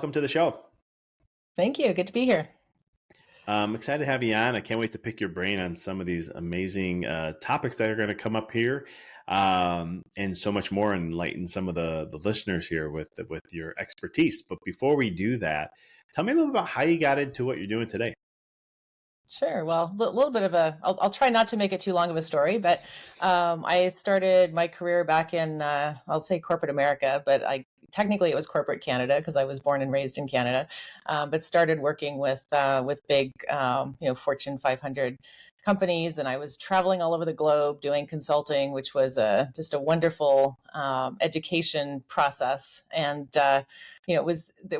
welcome to the show. Thank you. Good to be here. I'm excited to have you on. I can't wait to pick your brain on some of these amazing topics that are going to come up here, and so much more, and enlighten some of the listeners here with your expertise. But before we do that, tell me a little about how you got into what you're doing today. Sure. Well, a little bit of I'll try not to make it too long of a story, but I started my career back in, I'll say corporate America, but technically it was corporate Canada because I was born and raised in Canada, but started working with big, Fortune 500 companies. And I was traveling all over the globe doing consulting, which was just a wonderful education process. And, there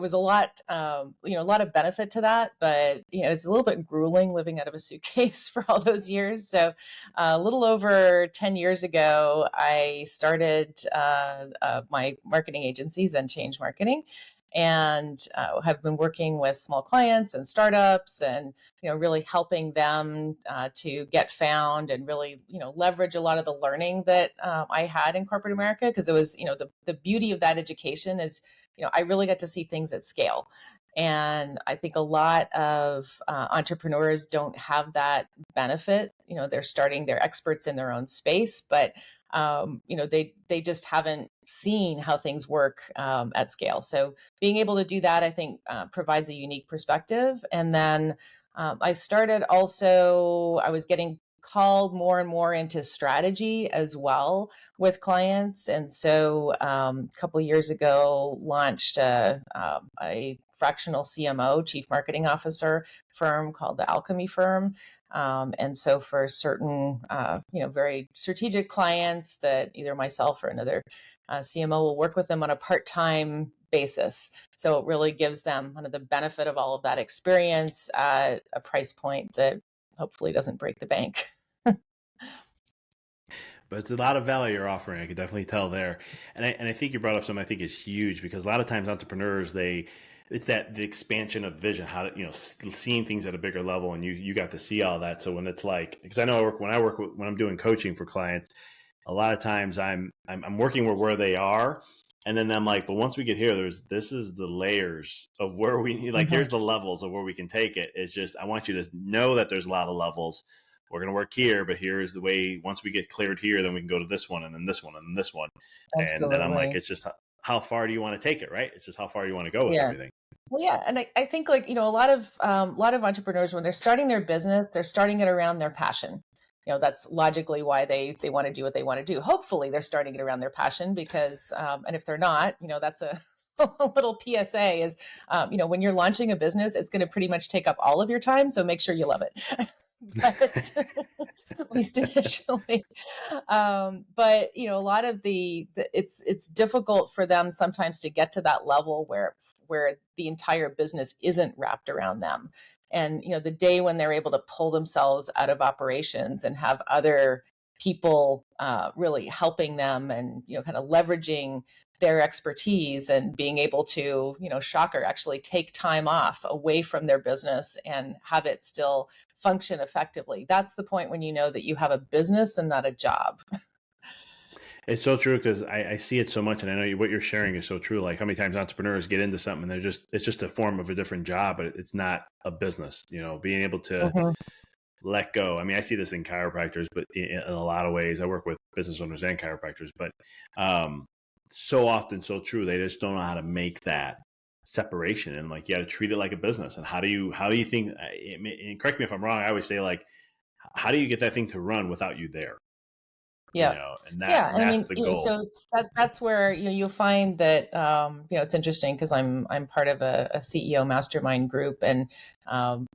was a lot, a lot of benefit to that, but, it's a little bit grueling living out of a suitcase for all those years. So a little over 10 years ago, I started my marketing agencies and Change Marketing, and have been working with small clients and startups, and really helping them to get found, and really leverage a lot of the learning that I had in corporate America, because it was the beauty of that education is I really got to see things at scale. And I think a lot of entrepreneurs don't have that benefit. They're experts in their own space, but they just haven't seen how things work at scale. So being able to do that, I think, provides a unique perspective. And then I was getting called more and more into strategy as well with clients. And so a couple of years ago, launched a fractional CMO, Chief Marketing Officer firm called the Alchemy Firm. And so for certain, very strategic clients that either myself or another CMO will work with them on a part-time basis. So it really gives them kind of the benefit of all of that experience at a price point that hopefully doesn't break the bank. But it's a lot of value you're offering. I could definitely tell there, and I think you brought up something I think is huge, because a lot of times entrepreneurs, it's that the expansion of vision, how to seeing things at a bigger level, and you got to see all that. So when it's like, because I know when I'm doing coaching for clients, a lot of times I'm working with where they are, and then I'm like, but once we get here, this is the layers of where we need, like, Mhm. here's the levels of where we can take it. It's just, I want you to know that there's a lot of levels. We're going to work here, but here's the way. Once we get cleared here, then we can go to this one, and then this one, and then this one. And then I'm like, Absolutely. it's just how far do you want to take it, right? It's just how far you want to go with Yeah. everything. Well, yeah, and I think, like, a lot of entrepreneurs, when they're starting their business, they're starting it around their passion. That's logically why they want to do what they want to do. Hopefully, they're starting it around their passion, because, and if they're not, that's a a little PSA is, when you're launching a business, it's going to pretty much take up all of your time. So make sure you love it. But at least initially. But a lot of it's difficult for them sometimes to get to that level where the entire business isn't wrapped around them. And the day when they're able to pull themselves out of operations and have other people really helping them, and kind of leveraging their expertise, and being able to, shocker, actually take time off away from their business and have it still function effectively. That's the point when you know that you have a business and not a job. It's so true, because I see it so much, and I know what you're sharing is so true. Like, how many times entrepreneurs get into something and it's just a form of a different job, but it's not a business. Being able to Mhm. let go. I mean, I see this in chiropractors, but in a lot of ways, I work with business owners and chiropractors, but um, so often, so true. They just don't know how to make that separation, and like, you got to treat it like a business. And how do you think? And correct me if I'm wrong. I always say, like, how do you get that thing to run without you there? Yeah. And Yeah, and I that's mean, the goal. so that's where you'll find that it's interesting, because I'm part of a CEO mastermind group, and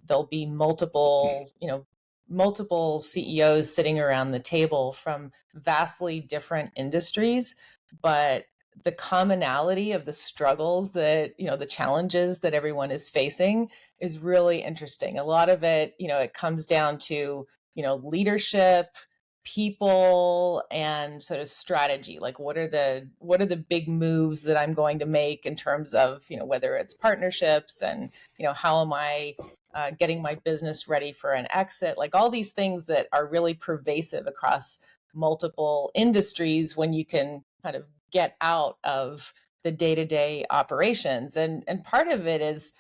there'll be multiple CEOs sitting around the table from vastly different industries, but the commonality of the struggles that the challenges that everyone is facing is really interesting. A lot of it, it comes down to leadership, people, and sort of strategy. Like, what are the big moves that I'm going to make in terms of whether it's partnerships, and how am I getting my business ready for an exit, like all these things that are really pervasive across multiple industries when you can kind of get out of the day-to-day operations. And part of it is,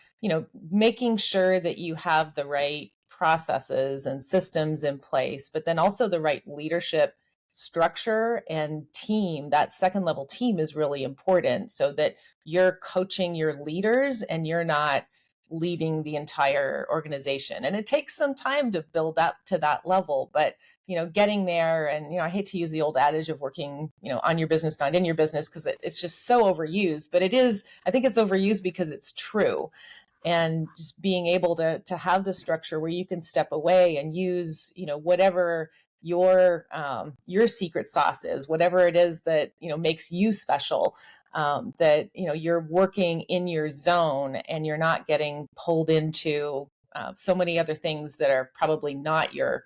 making sure that you have the right processes and systems in place, but then also the right leadership structure and team. That second level team is really important, so that you're coaching your leaders and you're not leading the entire organization. And it takes some time to build up to that level, but getting there. And I hate to use the old adage of working on your business, not in your business, because it's just so overused, but I think it's overused because it's true. And just being able to have the structure where you can step away and use whatever your secret sauce is, whatever it is that makes you special, that you're working in your zone and you're not getting pulled into so many other things that are probably not your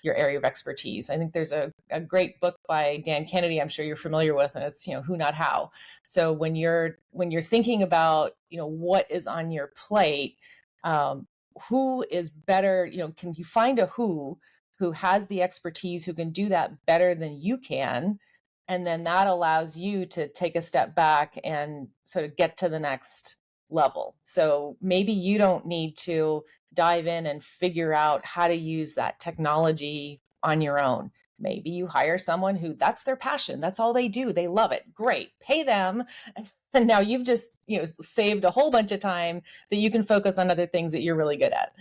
area of expertise. I think there's a great book by Dan Kennedy, I'm sure you're familiar with, and it's Who Not How. So when you're thinking about what is on your plate, who is better, can you find a who has the expertise, who can do that better than you can, and then that allows you to take a step back and sort of get to the next level. So maybe you don't need to dive in and figure out how to use that technology on your own. Maybe you hire someone who that's their passion. That's all they do. They love it. Great. Pay them. And now you've just, saved a whole bunch of time that you can focus on other things that you're really good at.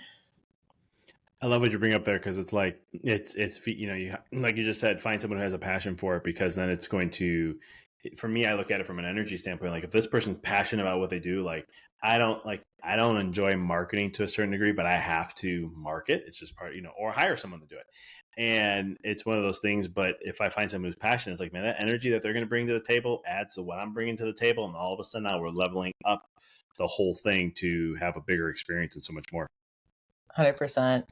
I love what you bring up there, because it's like it's you like you just said, find someone who has a passion for it, because then it's going to. For me, I look at it from an energy standpoint. Like if this person's passionate about what they do, like I don't enjoy marketing to a certain degree, but I have to market. It's just part, or hire someone to do it. And it's one of those things. But if I find someone who's passionate, it's like, man, that energy that they're going to bring to the table adds to what I'm bringing to the table, and all of a sudden now we're leveling up the whole thing to have a bigger experience and so much more. 100%.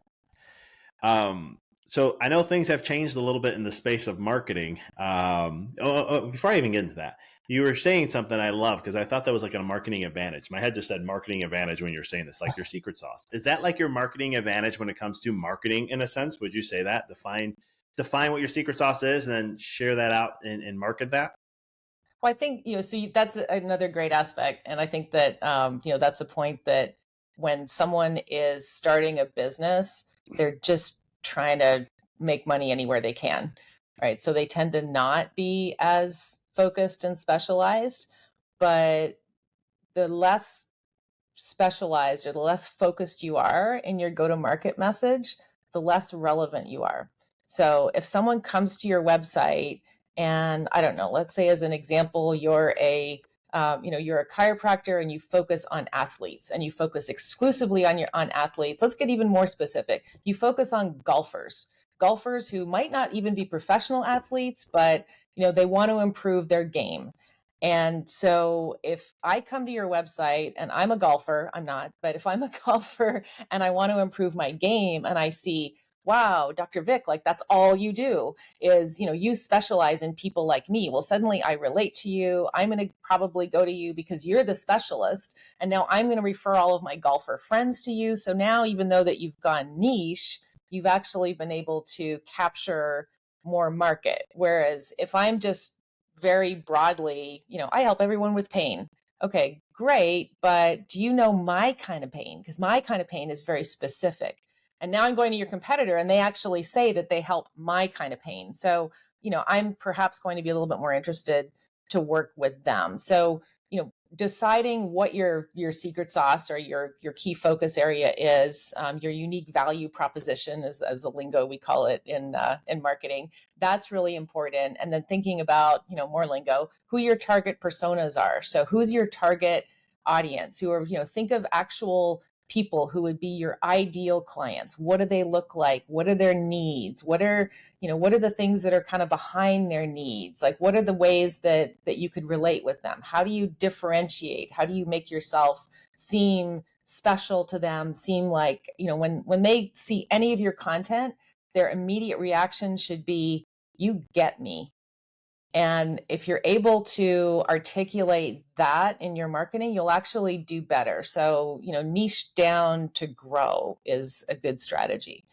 So I know things have changed a little bit in the space of marketing. Before I even get into that, you were saying something I love, because I thought that was like a marketing advantage. My head just said marketing advantage when you're saying this, like your secret sauce. Is that like your marketing advantage when it comes to marketing in a sense? Would you say that? Define what your secret sauce is and then share that out and market that? Well, I think, that's another great aspect. And I think that, that's a point that when someone is starting a business, they're just trying to make money anywhere they can, right? So they tend to not be as focused and specialized, but the less specialized or the less focused you are in your go-to-market message, the less relevant you are. So if someone comes to your website and I don't know, let's say as an example, you're you're a chiropractor and you focus on athletes and you focus exclusively on athletes. Let's get even more specific. You focus on golfers who might not even be professional athletes, but they want to improve their game. And so if I come to your website and I'm a golfer, I'm not, but if I'm a golfer and I want to improve my game and I see, wow, Dr. Vic, like that's all you do is, you specialize in people like me. Well, suddenly I relate to you. I'm going to probably go to you because you're the specialist. And now I'm going to refer all of my golfer friends to you. So now, even though that you've gone niche, you've actually been able to capture more market. Whereas if I'm just very broadly, I help everyone with pain. Okay, great. But do you know my kind of pain? Because my kind of pain is very specific. And now I'm going to your competitor and they actually say that they help my kind of pain. So, I'm perhaps going to be a little bit more interested to work with them. So, deciding what your secret sauce or your key focus area is, your unique value proposition, as the lingo we call it in marketing, that's really important. And then thinking about more lingo, who your target personas are. So who's your target audience? Who are think of actual people who would be your ideal clients. What do they look like? What are their needs? What are the things that are kind of behind their needs? Like, what are the ways that you could relate with them? How do you differentiate? How do you make yourself seem special to them? Seem like, when they see any of your content, their immediate reaction should be, you get me. And if you're able to articulate that in your marketing, you'll actually do better. So, niche down to grow is a good strategy.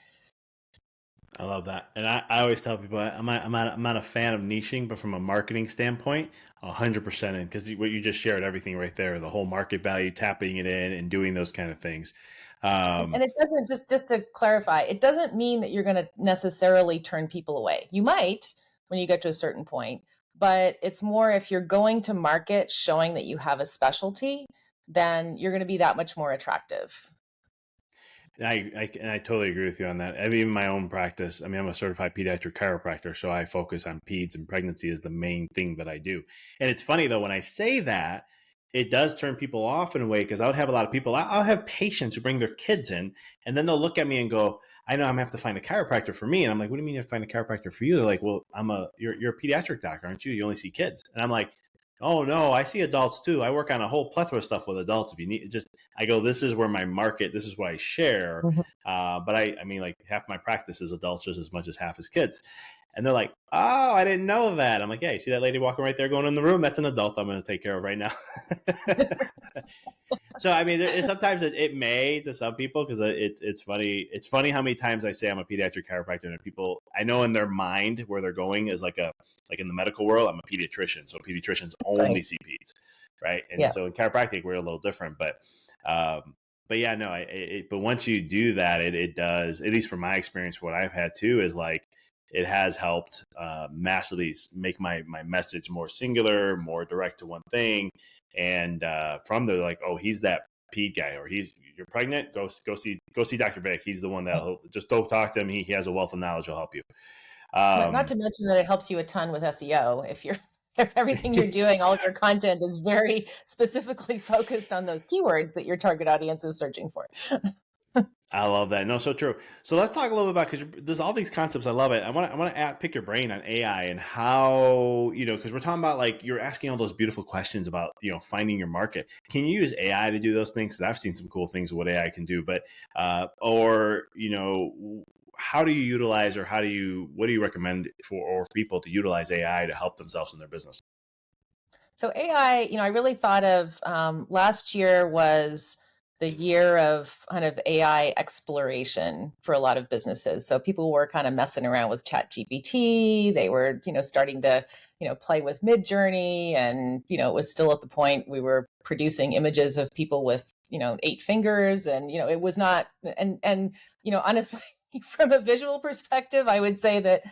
I love that. And I always tell people I'm not a fan of niching, but from a marketing standpoint, 100% in, because what you just shared, everything right there, the whole market value, tapping it in and doing those kind of things. And it doesn't, just to clarify, it doesn't mean that you're going to necessarily turn people away. You might when you get to a certain point, but it's more if you're going to market showing that you have a specialty, then you're going to be that much more attractive. And I totally agree with you on that. I mean, in my own practice, I mean, I'm a certified pediatric chiropractor, so I focus on peds, and pregnancy is the main thing that I do. And it's funny though, when I say that, it does turn people off in a way, because I would have a lot of people, I'll have patients who bring their kids in, and then they'll look at me and go, I know I'm gonna have to find a chiropractor for me. And I'm like, what do you mean you have to find a chiropractor for you? They're like, well, you're a pediatric doctor, aren't you? You only see kids. And I'm like, oh no, I see adults too. I work on a whole plethora of stuff with adults. If you need, just I go, this is where my market, this is what I share. Mhm. But I mean, like half my practice is adults just as much as half is kids. And they're like, oh, I didn't know that. I'm like, yeah, you see that lady walking right there going in the room? That's an adult I'm going to take care of right now. So I mean, sometimes it may to some people, because it's funny. It's funny how many times I say I'm a pediatric chiropractor, and people I know in their mind where they're going is like in the medical world, I'm a pediatrician, so pediatricians only Right. see peds, right? And Yeah. so in chiropractic we're a little different, but yeah, no, but once you do that, it does, at least from my experience, what I've had too is like it has helped massively make my message more singular, more direct to one thing. And from there, like, oh, he's that ped guy, or you're pregnant, go see Dr. Vic. He's the one that'll just don't talk to him. He has a wealth of knowledge. He'll help you. Not to mention that it helps you a ton with SEO if you're if everything you're doing, all of your content is very specifically focused on those keywords that your target audience is searching for. I love that. No, so true. So let's talk a little bit about, because there's all these concepts. I love it. I want to pick your brain on AI and how, because we're talking about, like, you're asking all those beautiful questions about finding your market. Can you use AI to do those things? Because I've seen some cool things of what AI can do, but or how do you utilize, or what do you recommend for people to utilize AI to help themselves in their business? So AI, I really thought of last year was the year of kind of AI exploration for a lot of businesses. So people were kind of messing around with Chat GPT. They were, starting to, play with Mid Journey, and it was still at the point we were producing images of people with, 8 fingers, and it was not, and honestly, from a visual perspective, I would say that,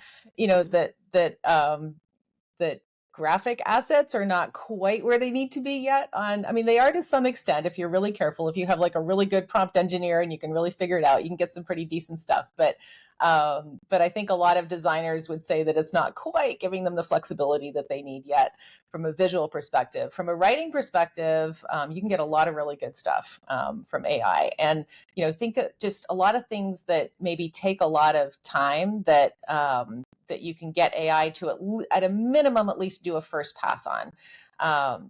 that graphic assets are not quite where they need to be yet. I mean, they are to some extent if you're really careful. If you have like a really good prompt engineer and you can really figure it out, you can get some pretty decent stuff. But I think a lot of designers would say that it's not quite giving them the flexibility that they need yet from a visual perspective. From a writing perspective, you can get a lot of really good stuff from AI. And think of just a lot of things that maybe take a lot of time that you can get AI to at a minimum at least do a first pass on.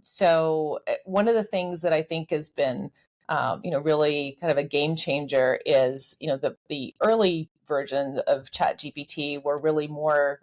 So one of the things that I think has been really kind of a game changer is the early versions of ChatGPT were really more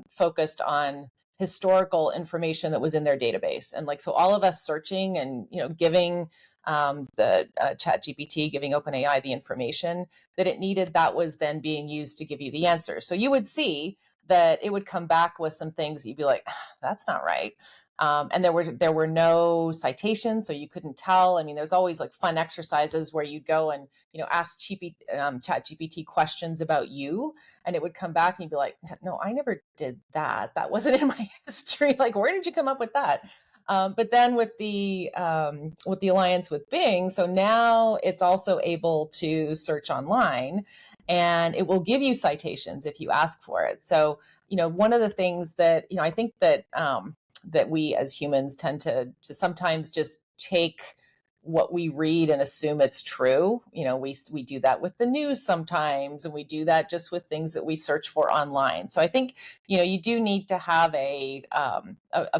focused on historical information that was in their database, and like so all of us searching and giving the ChatGPT, giving OpenAI the information that it needed, that was then being used to give you the answer. So you would see that it would come back with some things that you'd be like, that's not right. And there were no citations, so you couldn't tell. I mean, there's always like fun exercises where you'd go and ask ChatGPT questions about you, and it would come back and you'd be like, no, I never did that. That wasn't in my history. Like, where did you come up with that? But then with the alliance with Bing, so now it's also able to search online, and it will give you citations if you ask for it. So one of the things that I think that that we as humans tend to sometimes just take what we read and assume it's true. We do that with the news sometimes, and we do that just with things that we search for online. So I think you do need to have a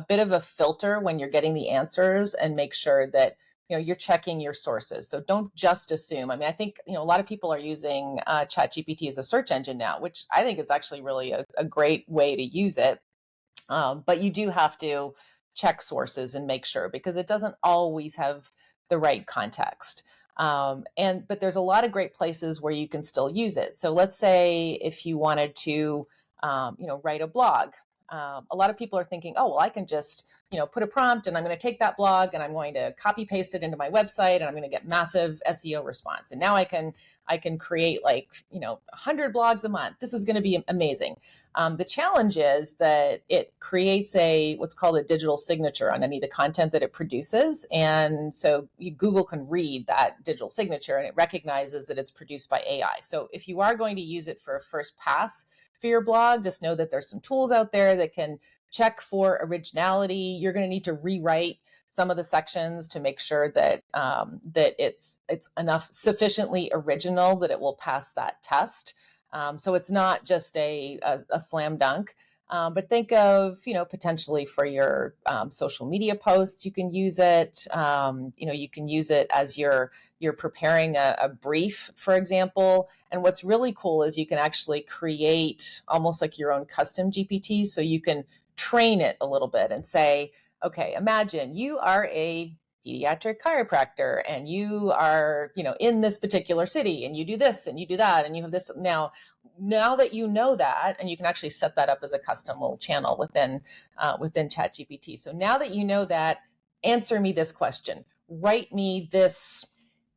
bit of a filter when you're getting the answers, and make sure that you're checking your sources. So don't just assume. I mean, I think a lot of people are using ChatGPT as a search engine now, which I think is actually really a great way to use it. But you do have to check sources and make sure, because it doesn't always have the right context. But there's a lot of great places where you can still use it. So let's say if you wanted to, write a blog. A lot of people are thinking, oh, well, I can just, put a prompt and I'm going to take that blog and I'm going to copy paste it into my website and I'm going to get massive SEO response. And now I can create 100 blogs a month. This is going to be amazing. The challenge is that it creates what's called a digital signature on any of the content that it produces. And so Google can read that digital signature and it recognizes that it's produced by AI. So if you are going to use it for a first pass for your blog, just know that there's some tools out there that can check for originality. You're going to need to rewrite some of the sections to make sure that that it's sufficiently original that it will pass that test. So it's not just a slam dunk. But think of, potentially for your social media posts, you can use it. You can use it as you're preparing a brief, for example. And what's really cool is you can actually create almost like your own custom GPT. So you can train it a little bit and say, okay, imagine you are a pediatric chiropractor and you are, in this particular city and you do this and you do that and you have this. Now that you know that, and you can actually set that up as a custom little channel within ChatGPT. So now that you know that, answer me this question, write me this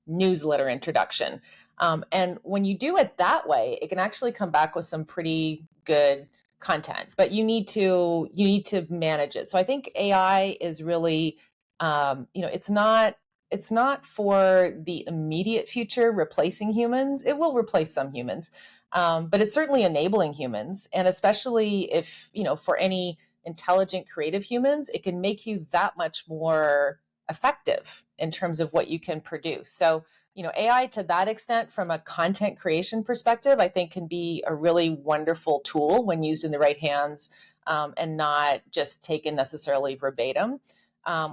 newsletter introduction. And when you do it that way, it can actually come back with some pretty good content, but you need to manage it. So I think AI is really, it's not for the immediate future replacing humans. It will replace some humans, but it's certainly enabling humans. And especially if, for any intelligent, creative humans, it can make you that much more effective in terms of what you can produce. So, AI to that extent, from a content creation perspective, I think can be a really wonderful tool when used in the right hands, and not just taken necessarily verbatim.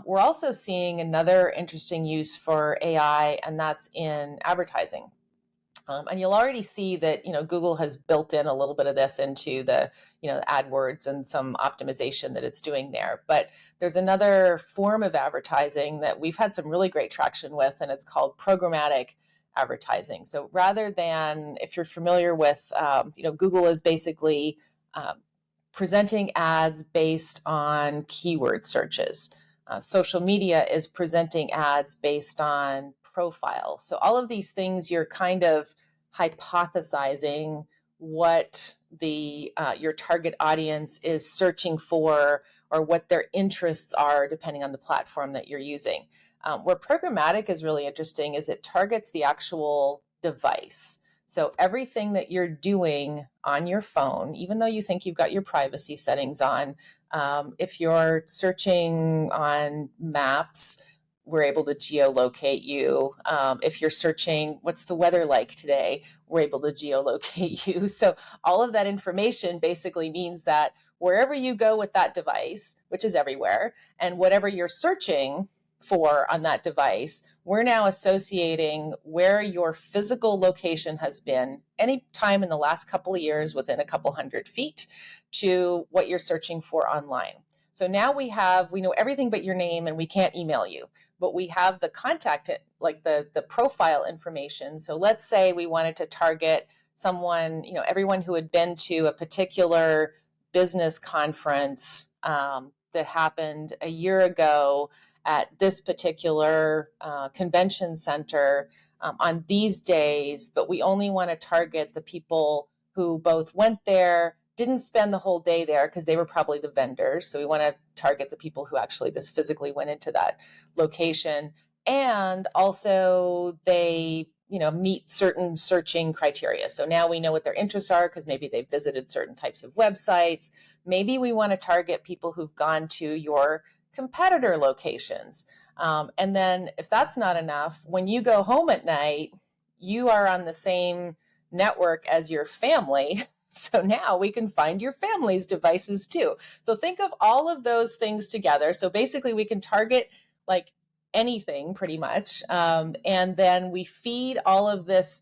We're also seeing another interesting use for AI, and that's in advertising. And you'll already see that, Google has built in a little bit of this into the, AdWords and some optimization that it's doing there. But there's another form of advertising that we've had some really great traction with, and it's called programmatic advertising. So rather than, if you're familiar with, Google is basically presenting ads based on keyword searches. Social media is presenting ads based on profile. So all of these things, you're kind of hypothesizing what your target audience is searching for or what their interests are, depending on the platform that you're using. Where programmatic is really interesting is it targets the actual device. So everything that you're doing on your phone, even though you think you've got your privacy settings on, if you're searching on maps, we're able to geolocate you. If you're searching, what's the weather like today? We're able to geolocate you. So all of that information basically means that wherever you go with that device, which is everywhere, and whatever you're searching for on that device, we're now associating where your physical location has been any time in the last couple of years within a couple 100 feet to what you're searching for online. So now we know everything but your name, and we can't email you, but we have the contact, like the profile information. So let's say we wanted to target someone, everyone who had been to a particular business conference that happened a year ago at this particular convention center on these days, but we only want to target the people who both went there, didn't spend the whole day there because they were probably the vendors. So we want to target the people who actually just physically went into that location. And also they, meet certain searching criteria. So now we know what their interests are because maybe they've visited certain types of websites. Maybe we want to target people who've gone to your competitor locations. And then if that's not enough, when you go home at night, you are on the same network as your family. So now we can find your family's devices too. So think of all of those things together. So basically we can target like anything pretty much. And then we feed all of this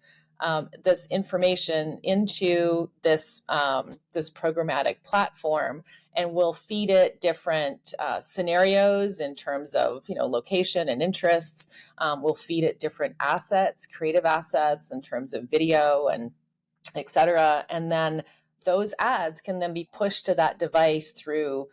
this information into this programmatic platform. and we'll feed it different scenarios in terms of, location and interests. We'll feed it different assets, creative assets in terms of video and et cetera. And then those ads can then be pushed to that device through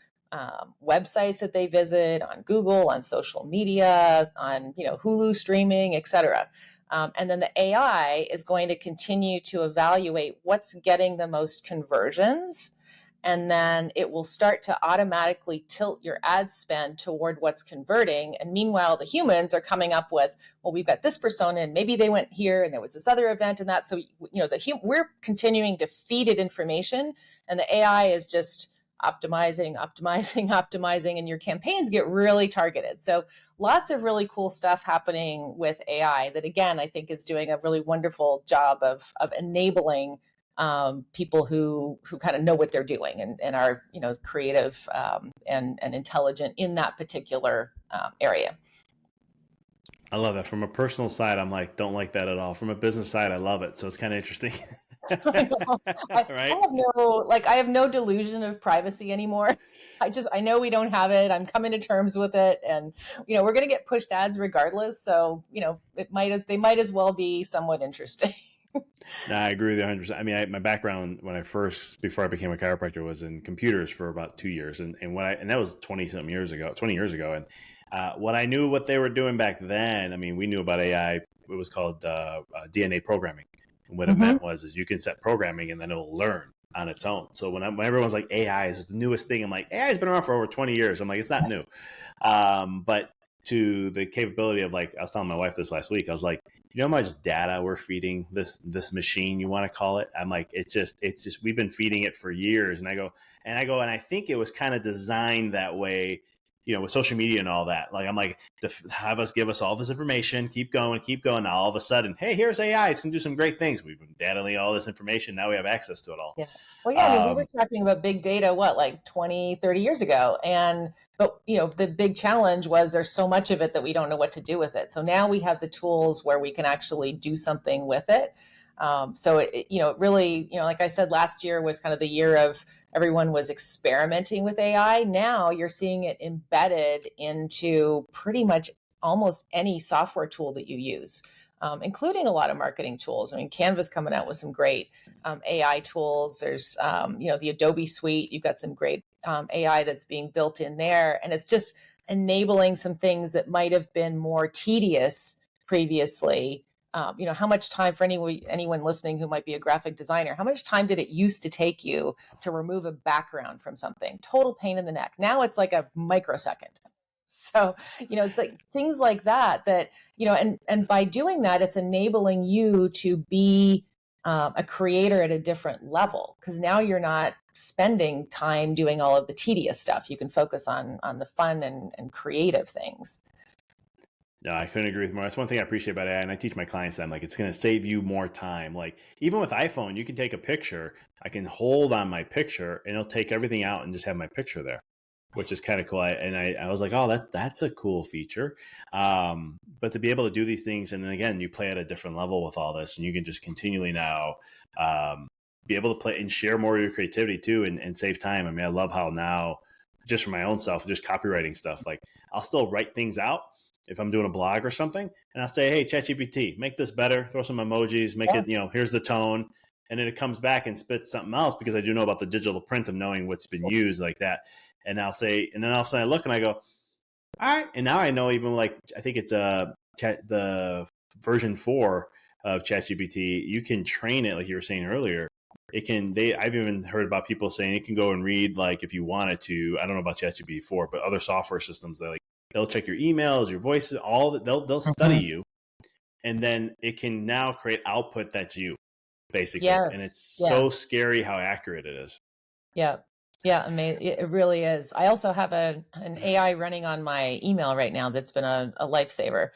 websites that they visit, on Google, on social media, on Hulu streaming, et cetera. And then the AI is going to continue to evaluate what's getting the most conversions. And then it will start to automatically tilt your ad spend toward what's converting. And meanwhile, the humans are coming up with, well, we've got this persona and maybe they went here and there was this other event and that. So, we're continuing to feed it information, and the AI is just optimizing, and your campaigns get really targeted. So lots of really cool stuff happening with AI that, again, I think is doing a really wonderful job of enabling people who kind of know what they're doing and are creative and intelligent in that particular area. I love that. From a personal side, I'm like, don't like that at all. From a business side, I love it. So it's kind of interesting. I know. Right? I have no delusion of privacy anymore. I know we don't have it. I'm coming to terms with it, and we're going to get pushed ads regardless. So they might as well be somewhat interesting. No, I agree with you 100%. I mean, my background before I became a chiropractor was in computers for about 2 years. And that was 20 years ago. And what I knew what they were doing back then, I mean, we knew about AI. It was called DNA programming. And what it meant is you can set programming and then it'll learn on its own. So when everyone's like, AI is the newest thing, I'm like, AI has been around for over 20 years. I'm like, it's not new. But to the capability of, like, I was telling my wife this last week, I was like, how much data we're feeding this machine, you want to call it? I'm like, it's just we've been feeding it for years. And I think it was kind of designed that way, with social media and all that. Like, I'm like, have us give us all this information, keep going. Now all of a sudden, hey, here's AI. It's going to do some great things. We've been dataing all this information. Now we have access to it all. Yeah. Well, yeah, I mean, we were talking about big data, like 20, 30 years ago. But the big challenge was there's so much of it that we don't know what to do with it. So now we have the tools where we can actually do something with it. So it really, like I said, last year was kind of the year of everyone was experimenting with AI. Now you're seeing it embedded into pretty much almost any software tool that you use, including a lot of marketing tools. I mean, Canva's coming out with some great AI tools. There's, the Adobe suite. You've got some great AI that's being built in there. And it's just enabling some things that might have been more tedious previously. How much time, for anyone listening who might be a graphic designer, how much time did it used to take you to remove a background from something? Total pain in the neck. Now it's like a microsecond. So, it's like things like that, and by doing that, it's enabling you to be a creator at a different level, because now you're not spending time doing all of the tedious stuff. You can focus on the fun and creative things. No, I couldn't agree with more. That's one thing I appreciate about AI, and I teach my clients that I'm like, it's going to save you more time. Like, even with iPhone, you can take a picture. I can hold on my picture, and it'll take everything out and just have my picture there, which is kind of cool. I was like, oh, that's a cool feature. But to be able to do these things, and then again, you play at a different level with all this, and you can just continually now be able to play and share more of your creativity too, and save time. I mean, I love how now, just for my own self, just copywriting stuff, like I'll still write things out if I'm doing a blog or something, and I'll say, hey, ChatGPT, make this better, throw some emojis, make it, here's the tone. And then it comes back and spits something else, because I do know about the digital print of knowing what's been used like that. And I'll say, and then all of a sudden I look and I go, all right. And now I know, even like, I think it's the version 4 of ChatGPT, you can train it, like you were saying earlier. I've even heard about people saying it can go and read, like, if you wanted to, I don't know about ChatGPT 4, but other software systems, they'll check your emails, your voices, all that. They'll study you. And then it can now create output that's you, basically. Yes. And it's so scary how accurate it is. Yeah. Yeah, amazing. It really is. I also have an AI running on my email right now that's been a lifesaver,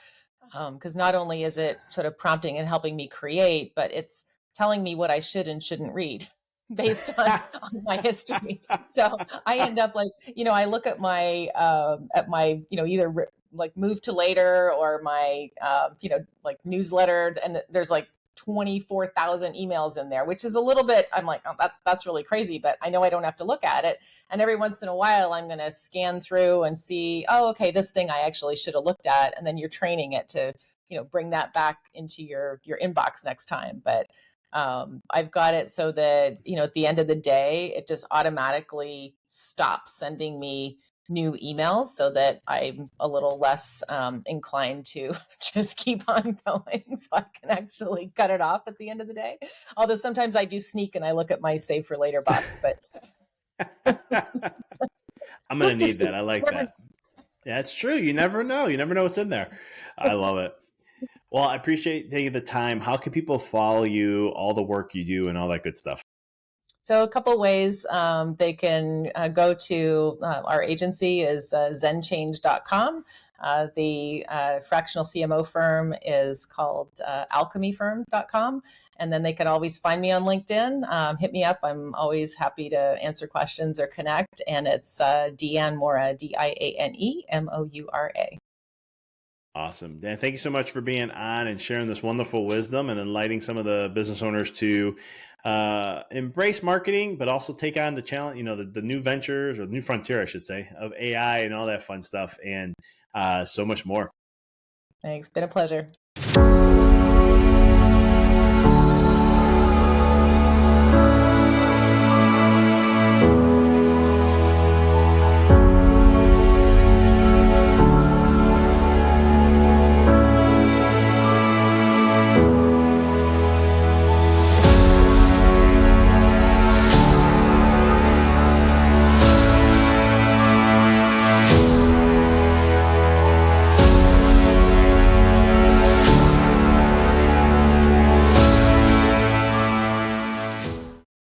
because not only is it sort of prompting and helping me create, but it's telling me what I should and shouldn't read based on my history. So I end up I look at my either like move to later or my newsletter, and there's like 24,000 emails in there, which is a little bit, I'm like, oh, that's really crazy, but I know I don't have to look at it. And every once in a while, I'm going to scan through and see, oh, okay, this thing I actually should have looked at. And then you're training it to, bring that back into your inbox next time. But I've got it so that, at the end of the day, it just automatically stops sending me new emails so that I'm a little less inclined to just keep on going, so I can actually cut it off at the end of the day. Although sometimes I do sneak and I look at my save for later box, but I'm going to just need that. I like that. Yeah, it's true. You never know. You never know what's in there. I love it. Well, I appreciate taking the time. How can people follow you, all the work you do, and all that good stuff? So a couple ways they can go to our agency is zenchange.com. The fractional CMO firm is called alchemyfirm.com. And then they can always find me on LinkedIn. Hit me up. I'm always happy to answer questions or connect. And it's Diane Moura, Diane Moura. Awesome. Dan, thank you so much for being on and sharing this wonderful wisdom and enlightening some of the business owners to embrace marketing, but also take on the challenge, the new ventures, or the new frontier, I should say, of AI and all that fun stuff, and so much more. Thanks. Been a pleasure.